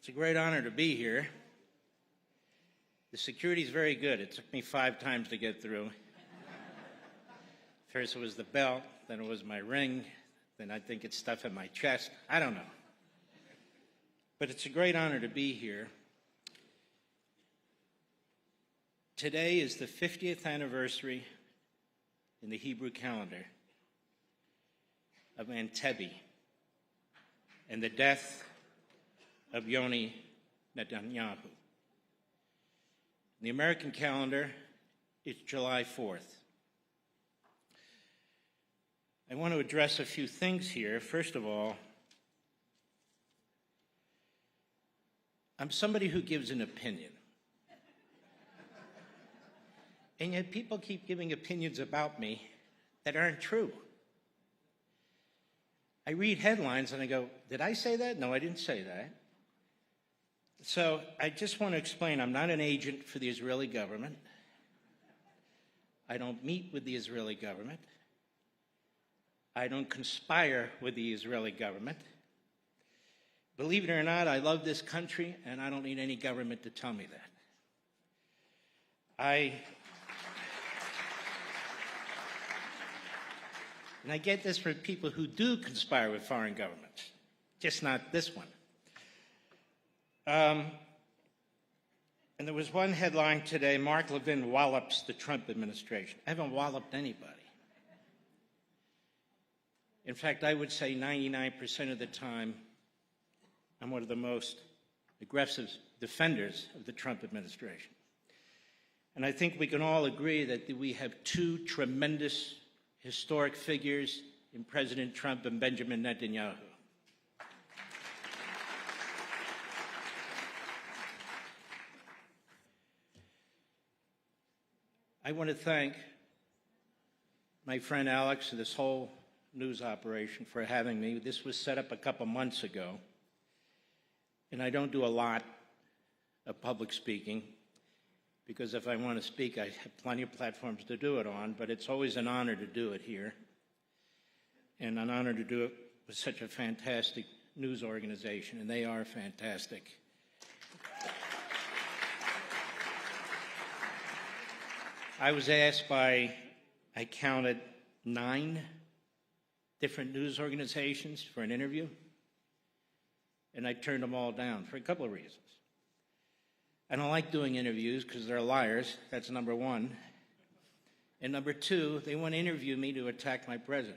It's a great honor to be here. The security is very good. It took me 5 times to get through. First it was the belt, then it was my ring, then I think it's stuff in my chest. I don't know. But it's a great honor to be here. Today is the 50th anniversary in the Hebrew calendar of Entebbe and the death of Yoni Netanyahu. In the American calendar, it's July 4th. I want to address a few things here. First of all, I'm somebody who gives an opinion. And yet people keep giving opinions about me that aren't true. I read headlines and I go, did I say that? No, I didn't say that. So I just want to explain, I'm not an agent for the Israeli government. I don't meet with the Israeli government. I don't conspire with the Israeli government. Believe it or not, I love this country, and I don't need any government to tell me that. And I get this from people who do conspire with foreign governments, just not this one. And there was one headline today, Mark Levin wallops the Trump administration. I haven't walloped anybody. In fact, I would say 99% of the time, I'm one of the most aggressive defenders of the Trump administration. And I think we can all agree that we have 2 tremendous historic figures in President Trump and Benjamin Netanyahu. I want to thank my friend Alex and this whole news operation for having me. This was set up a couple months ago, and I don't do a lot of public speaking because if I want to speak, I have plenty of platforms to do it on, but it's always an honor to do it here, and an honor to do it with such a fantastic news organization, and they are fantastic. I was asked by, I counted 9 different news organizations for an interview, and I turned them all down for a couple of reasons. I don't like doing interviews because they're liars. That's number 1. And number 2, they want to interview me to attack my president.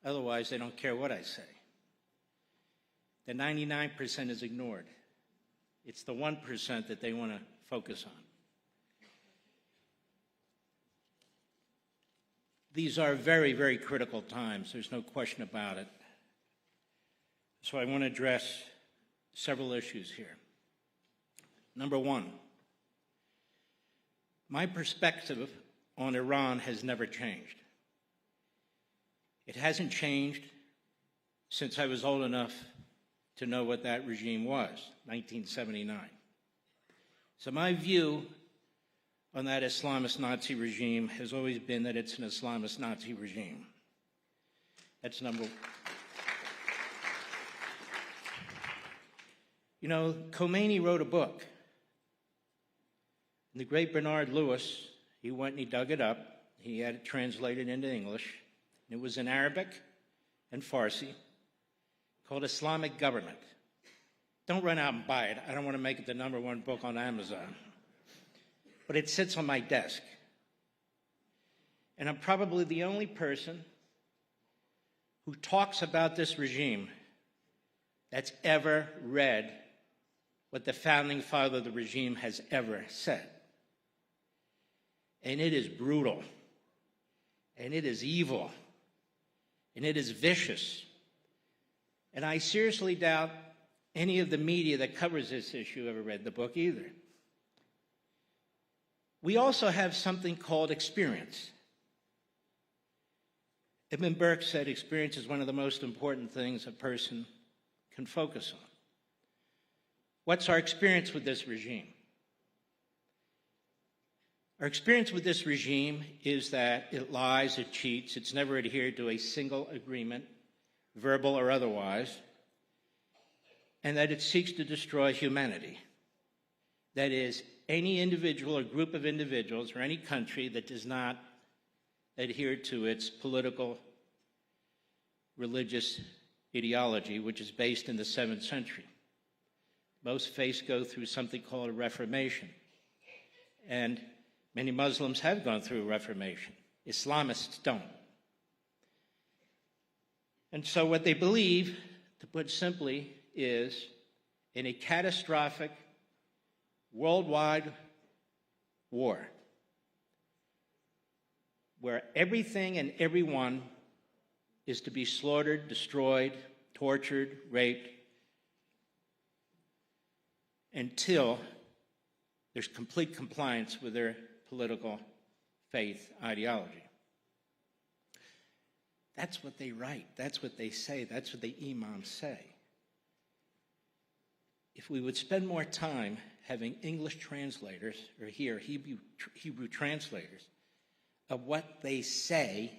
Otherwise, they don't care what I say. The 99% is ignored. It's the 1% that they want to focus on. These are very, very critical times. There's no question about it. So I want to address several issues here. Number 1, my perspective on Iran has never changed. It hasn't changed since I was old enough to know what that regime was, 1979. So my view on that Islamist Nazi regime has always been that it's an Islamist Nazi regime. That's number 1. You know, Khomeini wrote a book. And the great Bernard Lewis, he went and he dug it up. He had it translated into English. It was in Arabic and Farsi, called Islamic Government. Don't run out and buy it. I don't want to make it the number 1 book on Amazon. But it sits on my desk. And I'm probably the only person who talks about this regime that's ever read what the founding father of the regime has ever said. And it is brutal, and it is evil, and it is vicious. And I seriously doubt any of the media that covers this issue ever read the book either. We also have something called experience. Ibn Burke said experience is one of the most important things a person can focus on. What's our experience with this regime? Our experience with this regime is that it lies, it cheats, it's never adhered to a single agreement, verbal or otherwise, and that it seeks to destroy humanity. That is, any individual or group of individuals or any country that does not adhere to its political, religious ideology, which is based in the 7th century. Most faiths go through something called a Reformation, and many Muslims have gone through a Reformation. Islamists don't. And so what they believe, to put simply, is in a catastrophic worldwide war where everything and everyone is to be slaughtered, destroyed, tortured, raped, until there's complete compliance with their political faith ideology. That's what they write. That's what they say. That's what the imams say. If we would spend more time having English translators, or here, Hebrew translators, of what they say,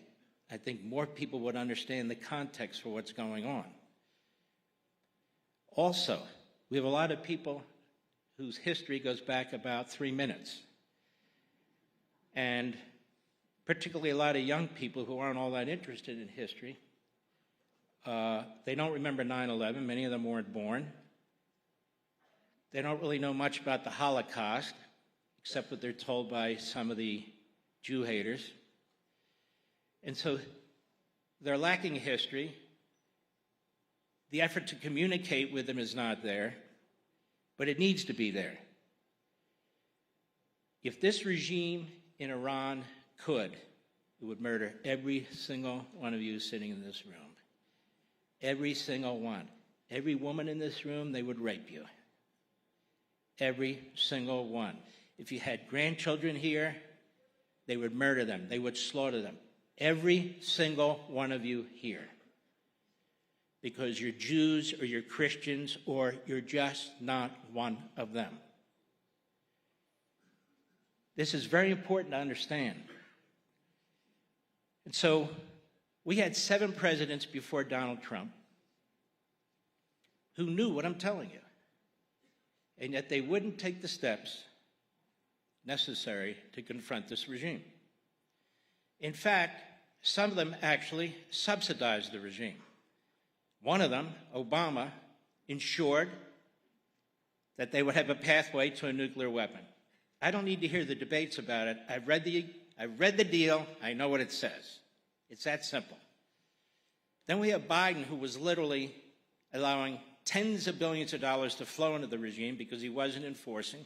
I think more people would understand the context for what's going on. Also, we have a lot of people whose history goes back about 3 minutes. And particularly a lot of young people who aren't all that interested in history. They don't remember 9/11. Many of them weren't born. They don't really know much about the Holocaust, except what they're told by some of the Jew haters. And so they're lacking history. The effort to communicate with them is not there, but it needs to be there. If this regime in Iran could, it would murder every single one of you sitting in this room. Every single one. Every woman in this room, they would rape you. Every single one. If you had grandchildren here, they would murder them. They would slaughter them. Every single one of you here. Because you're Jews or you're Christians or you're just not one of them. This is very important to understand. And so we had 7 presidents before Donald Trump who knew what I'm telling you. And yet they wouldn't take the steps necessary to confront this regime. In fact, some of them actually subsidized the regime. One of them, Obama, ensured that they would have a pathway to a nuclear weapon. I don't need to hear the debates about it. I've read the deal. I know what it says. It's that simple. Then we have Biden, who was literally allowing tens of billions of dollars to flow into the regime because he wasn't enforcing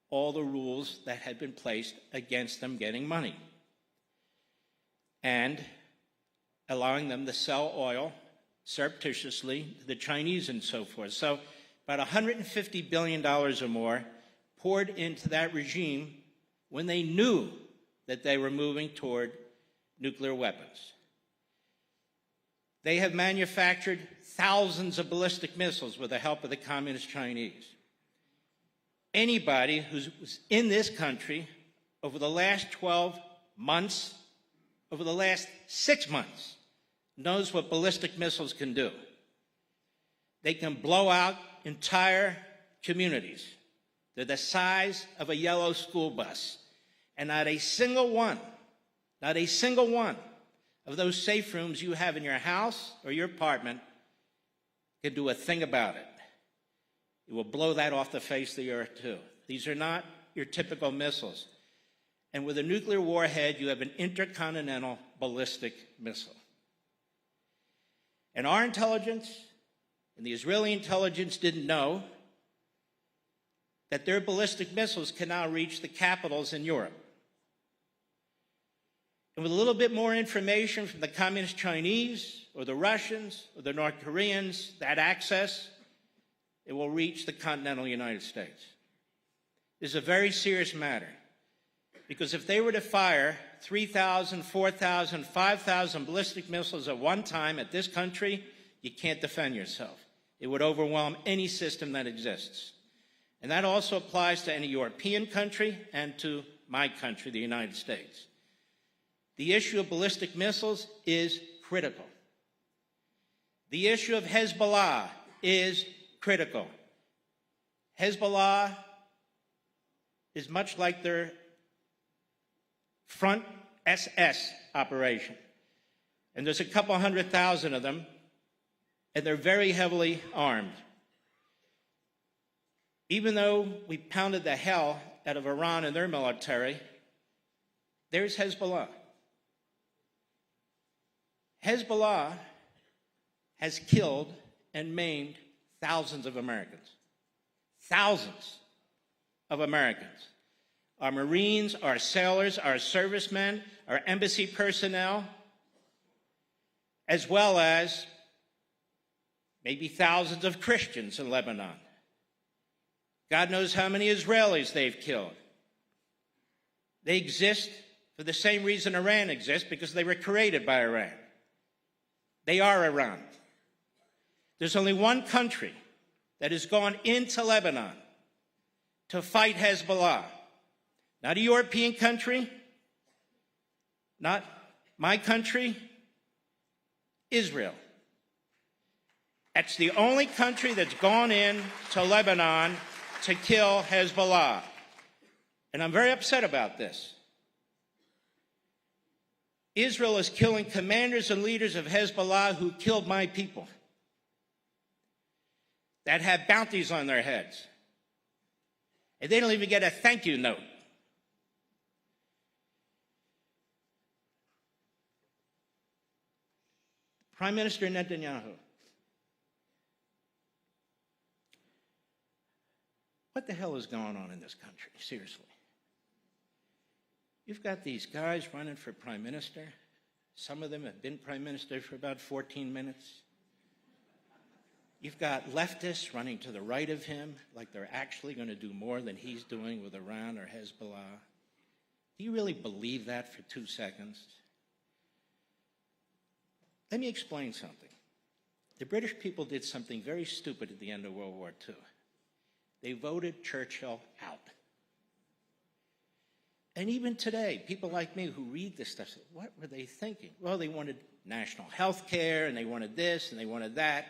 all the rules that had been placed against them getting money, and allowing them to sell oil surreptitiously to the Chinese and so forth. So about $150 billion or more poured into that regime when they knew that they were moving toward nuclear weapons. They have manufactured thousands of ballistic missiles with the help of the communist Chinese. Anybody who's in this country over the last 12 months, over the last 6 months, knows what ballistic missiles can do. They can blow out entire communities. They're the size of a yellow school bus. And not a single one of those safe rooms you have in your house or your apartment can do a thing about it. It will blow that off the face of the earth too. These are not your typical missiles. And with a nuclear warhead, you have an intercontinental ballistic missile. And our intelligence and the Israeli intelligence didn't know that their ballistic missiles can now reach the capitals in Europe. And with a little bit more information from the communist Chinese or the Russians or the North Koreans, that access, it will reach the continental United States. This is a very serious matter, because if they were to fire 3,000, 4,000, 5,000 ballistic missiles at one time at this country, you can't defend yourself. It would overwhelm any system that exists. And that also applies to any European country and to my country, the United States. The issue of ballistic missiles is critical. The issue of Hezbollah is critical. Hezbollah is much like their front SS operation. And there's a couple 100,000 of them, and they're very heavily armed. Even though we pounded the hell out of Iran and their military, there's Hezbollah. Hezbollah has killed and maimed thousands of Americans. Thousands of Americans. Our Marines, our sailors, our servicemen, our embassy personnel, as well as maybe thousands of Christians in Lebanon. God knows how many Israelis they've killed. They exist for the same reason Iran exists, because they were created by Iran. They are Iran. There's only one country that has gone into Lebanon to fight Hezbollah. Not a European country, not my country, Israel. That's the only country that's gone in to Lebanon to kill Hezbollah. And I'm very upset about this. Israel is killing commanders and leaders of Hezbollah who killed my people, that have bounties on their heads. And they don't even get a thank you note. Prime Minister Netanyahu, what the hell is going on in this country? Seriously. You've got these guys running for prime minister. Some of them have been prime minister for about 14 minutes. You've got leftists running to the right of him like they're actually going to do more than he's doing with Iran or Hezbollah. Do you really believe that for 2 seconds? Let me explain something. The British people did something very stupid at the end of World War II. They voted Churchill out. And even today, people like me who read this stuff say, what were they thinking? Well, they wanted national health care, and they wanted this, and they wanted that.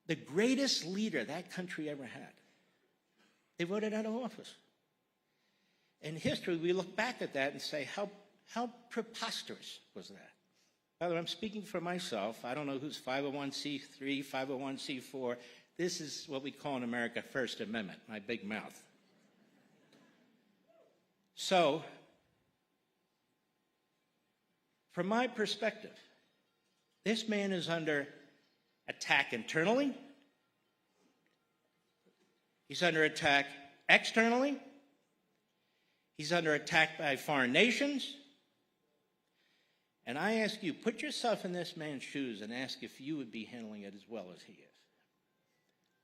The greatest leader that country ever had, they voted out of office. In history, we look back at that and say, how preposterous was that? By the way, I'm speaking for myself. I don't know who's 501c3, 501c4. This is what we call in America First Amendment, my big mouth. So, from my perspective, this man is under attack internally. He's under attack externally. He's under attack by foreign nations. And I ask you, put yourself in this man's shoes and ask if you would be handling it as well as he is.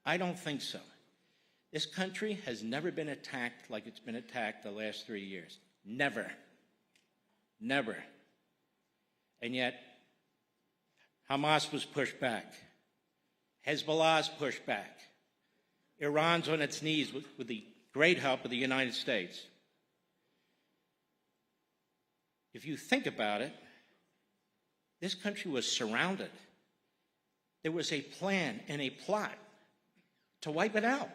I don't think so. This country has never been attacked like it's been attacked the last 3 years. Never. Never. And yet, Hamas was pushed back. Hezbollah's pushed back. Iran's on its knees with the great help of the United States. If you think about it, this country was surrounded. There was a plan and a plot to wipe it out.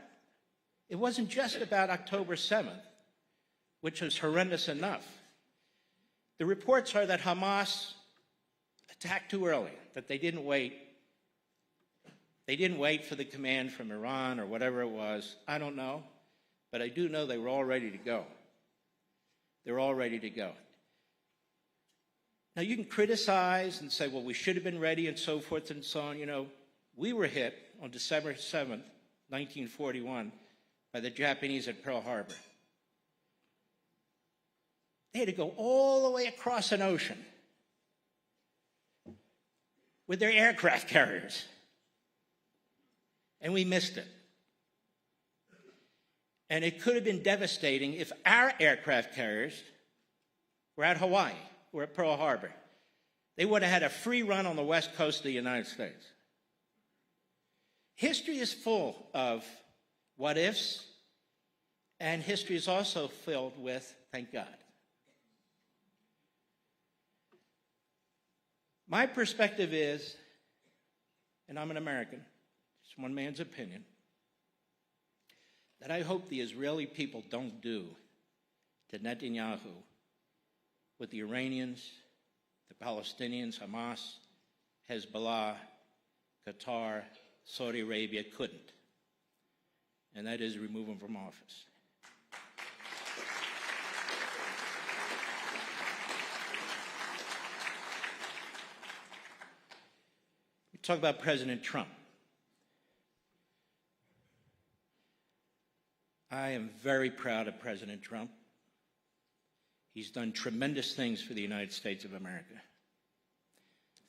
It wasn't just about October 7th, which was horrendous enough. The reports are that Hamas attacked too early, that they didn't wait. They didn't wait for the command from Iran or whatever it was. I don't know, but I do know they were all ready to go. They're all ready to go. Now, you can criticize and say, well, we should have been ready and so forth and so on. You know, we were hit on December 7th, 1941, by the Japanese at Pearl Harbor. They had to go all the way across an ocean with their aircraft carriers. And we missed it. And it could have been devastating if our aircraft carriers were at Hawaii or at Pearl Harbor. They would have had a free run on the west coast of the United States. History is full of what ifs, and history is also filled with thank God. My perspective is, and and I'm an American, it's one man's opinion, that I hope the Israeli people don't do to Netanyahu what the Iranians, the Palestinians, Hamas, Hezbollah, Qatar, Saudi Arabia couldn't, and that is remove him from office. We talk about President Trump. I am very proud of President Trump. He's done tremendous things for the United States of America,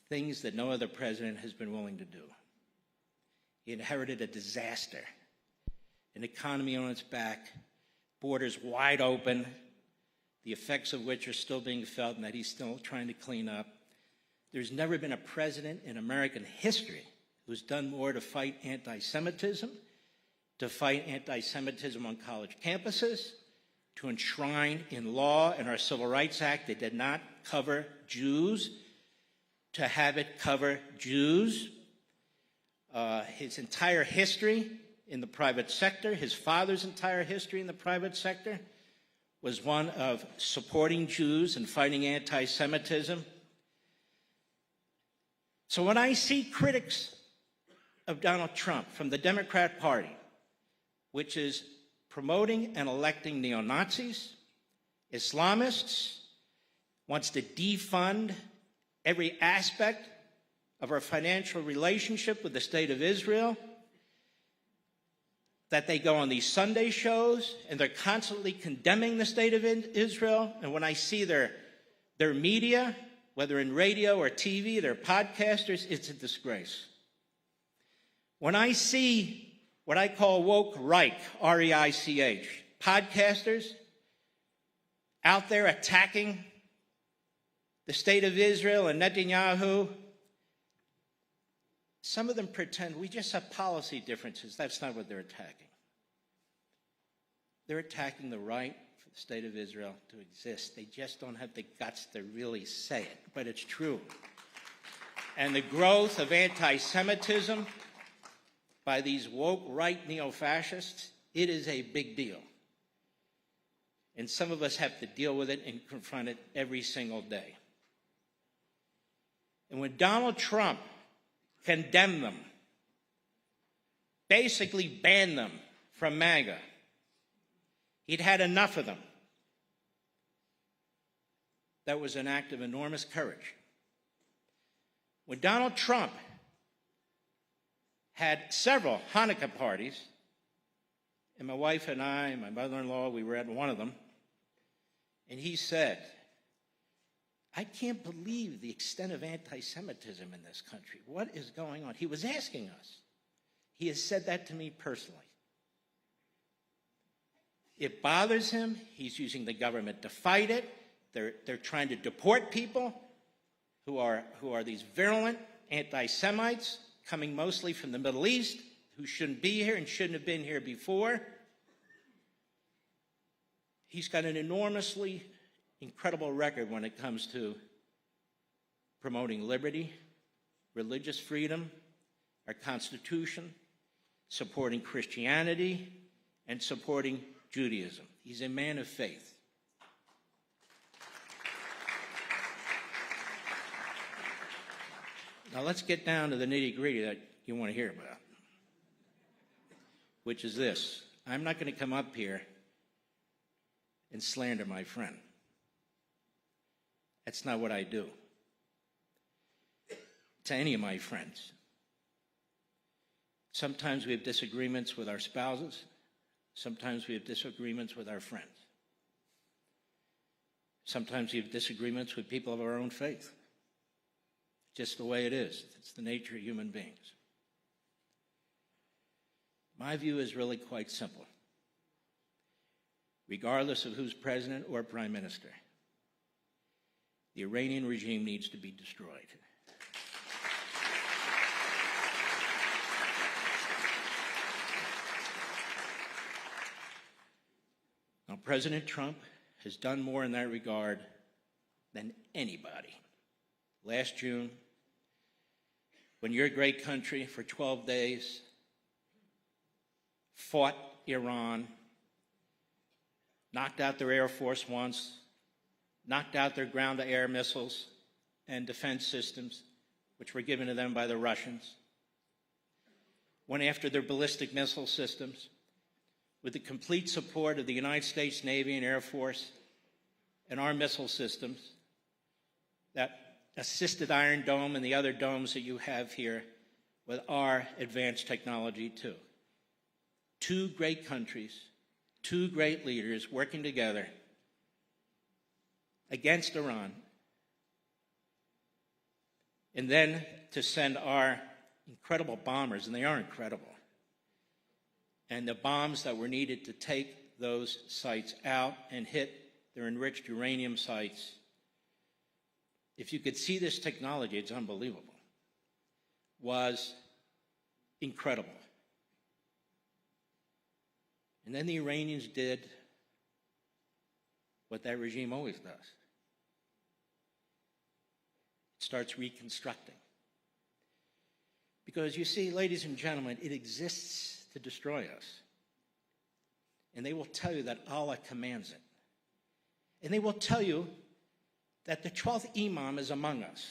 things that no other president has been willing to do. He inherited a disaster, an economy on its back, borders wide open, the effects of which are still being felt and that he's still trying to clean up. There's never been a president in American history who's done more to fight anti-Semitism, to fight anti-Semitism on college campuses, to enshrine in law and our Civil Rights Act that did not cover Jews, to have it cover Jews. His entire history in the private sector, his father's entire history in the private sector, was one of supporting Jews and fighting anti-Semitism. So when I see critics of Donald Trump from the Democrat Party, which is promoting and electing neo-Nazis, Islamists, wants to defund every aspect of our financial relationship with the State of Israel, that they go on these Sunday shows and they're constantly condemning the State of Israel. And when I see their media, whether in radio or TV, their podcasters, it's a disgrace. When I see what I call woke Reich, R-E-I-C-H, podcasters out there attacking the State of Israel and Netanyahu, some of them pretend we just have policy differences. That's not what they're attacking. They're attacking the right for the State of Israel to exist. They just don't have the guts to really say it, but it's true. And the growth of anti-Semitism by these woke right neo-fascists, it is a big deal. And some of us have to deal with it and confront it every single day. And when Donald Trump condemned them, basically banned them from MAGA, he'd had enough of them. That was an act of enormous courage. When Donald Trump had several Hanukkah parties, and my wife and I, my mother-in-law, we were at one of them, and he said, I can't believe the extent of anti-Semitism in this country. What is going on? He was asking us. He has said that to me personally. It bothers him. He's using the government to fight it. They're trying to deport people who are these virulent anti-Semites, coming mostly from the Middle East, who shouldn't be here and shouldn't have been here before. He's got an enormously incredible record when it comes to promoting liberty, religious freedom, our Constitution, supporting Christianity, and supporting Judaism. He's a man of faith. Now let's get down to the nitty-gritty that you want to hear about, which is this. I'm not going to come up here and slander my friend. That's not what I do to any of my friends. Sometimes we have disagreements with our spouses. Sometimes we have disagreements with our friends. Sometimes we have disagreements with people of our own faith. Just the way it is. It's the nature of human beings. My view is really quite simple. Regardless of who's president or prime minister, the Iranian regime needs to be destroyed. Now, President Trump has done more in that regard than anybody. Last June, when your great country for 12 days fought Iran, knocked out their Air Force once, knocked out their ground-to-air missiles and defense systems, which were given to them by the Russians, went after their ballistic missile systems with the complete support of the United States Navy and Air Force and our missile systems that assisted Iron Dome and the other domes that you have here with our advanced technology too. Two great countries, two great leaders working together against Iran, and then to send our incredible bombers, and they are incredible, and the bombs that were needed to take those sites out and hit their enriched uranium sites. If you could see this technology, it's unbelievable, was incredible. And then the Iranians did what that regime always does. It starts reconstructing. Because you see, ladies and gentlemen, it exists to destroy us. And they will tell you that Allah commands it. And they will tell you that the 12th Imam is among us.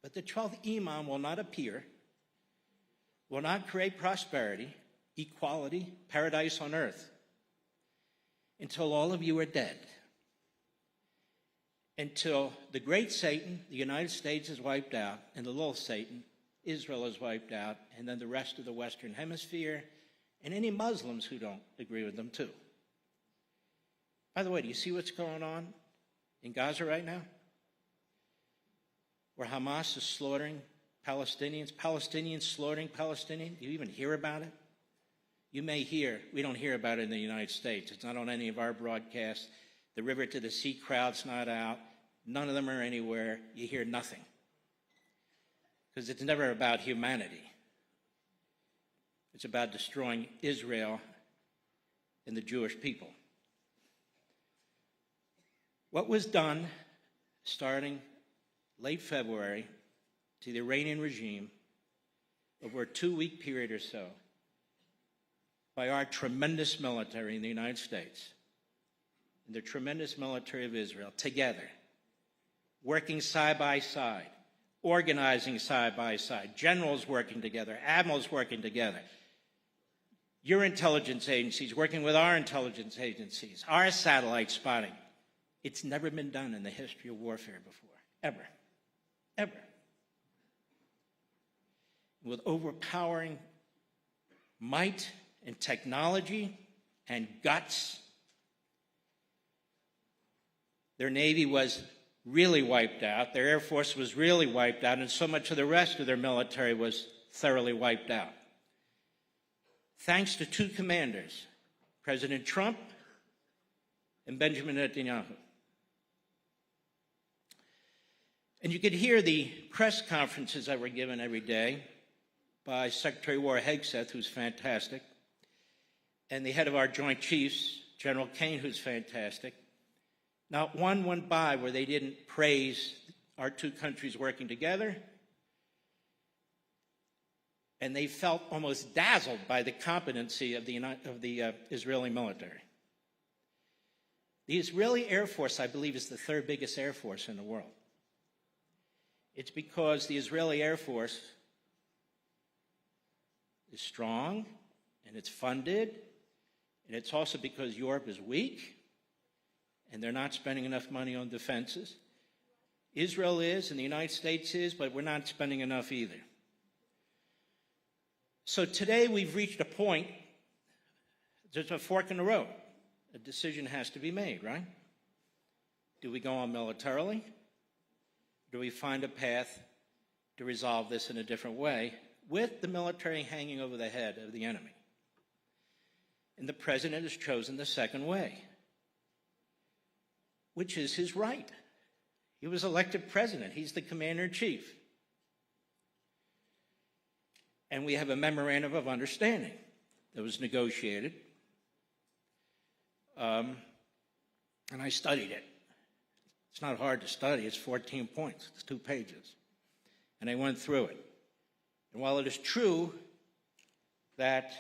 But the 12th Imam will not appear, will not create prosperity, equality, paradise on earth, until all of you are dead. Until the great Satan, the United States, is wiped out, and the little Satan, Israel, is wiped out, and then the rest of the Western Hemisphere, and any Muslims who don't agree with them too. By the way, do you see what's going on in Gaza right now? Where Hamas is slaughtering Palestinians, Palestinians slaughtering Palestinians. Do you even hear about it? You may hear. We don't hear about it in the United States. It's not on any of our broadcasts. The River to the Sea crowd's not out. None of them are anywhere. You hear nothing. Because it's never about humanity. It's about destroying Israel and the Jewish people. What was done starting late February to the Iranian regime over a 2-week period or so by our tremendous military in the United States and the tremendous military of Israel together, working side by side, organizing side by side, generals working together, admirals working together, your intelligence agencies working with our intelligence agencies, our satellite spotting. It's never been done in the history of warfare before, ever, ever. With overpowering might and technology and guts, their Navy was really wiped out, their Air Force was really wiped out, and so much of the rest of their military was thoroughly wiped out. Thanks to two commanders, President Trump and Benjamin Netanyahu. And you could hear the press conferences that were given every day by Secretary of War Hegseth, who's fantastic, and the head of our Joint Chiefs, General Kane, who's fantastic. Not one went by where they didn't praise our two countries working together, and they felt almost dazzled by the competency of the Israeli military. The Israeli Air Force, I believe, is the third biggest air force in the world. It's because the Israeli Air Force is strong, and it's funded, and it's also because Europe is weak, and they're not spending enough money on defenses. Israel is, and the United States is, but we're not spending enough either. So today we've reached a point, there's a fork in the road. A decision has to be made, right? Do we go on militarily? Do we find a path to resolve this in a different way with the military hanging over the head of the enemy? And the president has chosen the second way, which is his right. He was elected president. He's the commander-in-chief. And we have a memorandum of understanding that was negotiated. And I studied it. It's not hard to study. It's 14 points. It's 2 pages. And I went through it. And while it is true that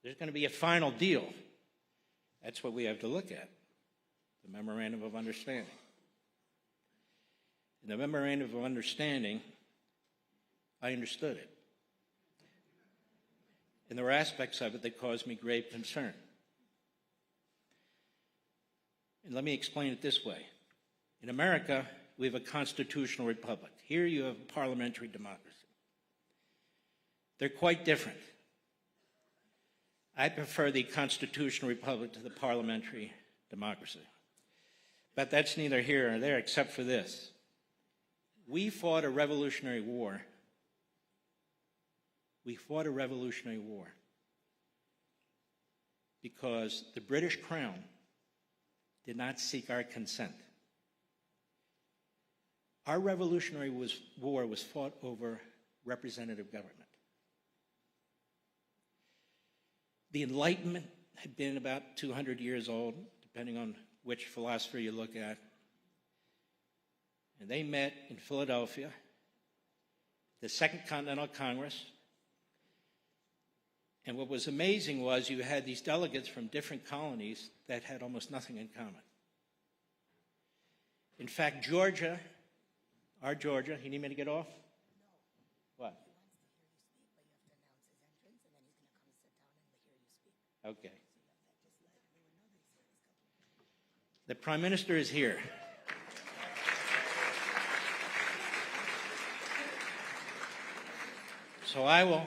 there's going to be a final deal, that's what we have to look at, the Memorandum of Understanding. In the Memorandum of Understanding, I understood it. And there were aspects of it that caused me grave concern. And let me explain it this way. In America, we have a constitutional republic. Here you have a parliamentary democracy. They're quite different. I prefer the constitutional republic to the parliamentary democracy. But that's neither here nor there except for this. We fought a revolutionary war. We fought a revolutionary war because the British Crown did not seek our consent. Our revolutionary war was fought over representative government. The Enlightenment had been about 200 years old, depending on which philosopher you look at. And they met in Philadelphia, the Second Continental Congress. And what was amazing was you had these delegates from different colonies that had almost nothing in common. In fact, Georgia, our Georgia, you need me to get off? No. What? Okay. The Prime Minister is here. So I will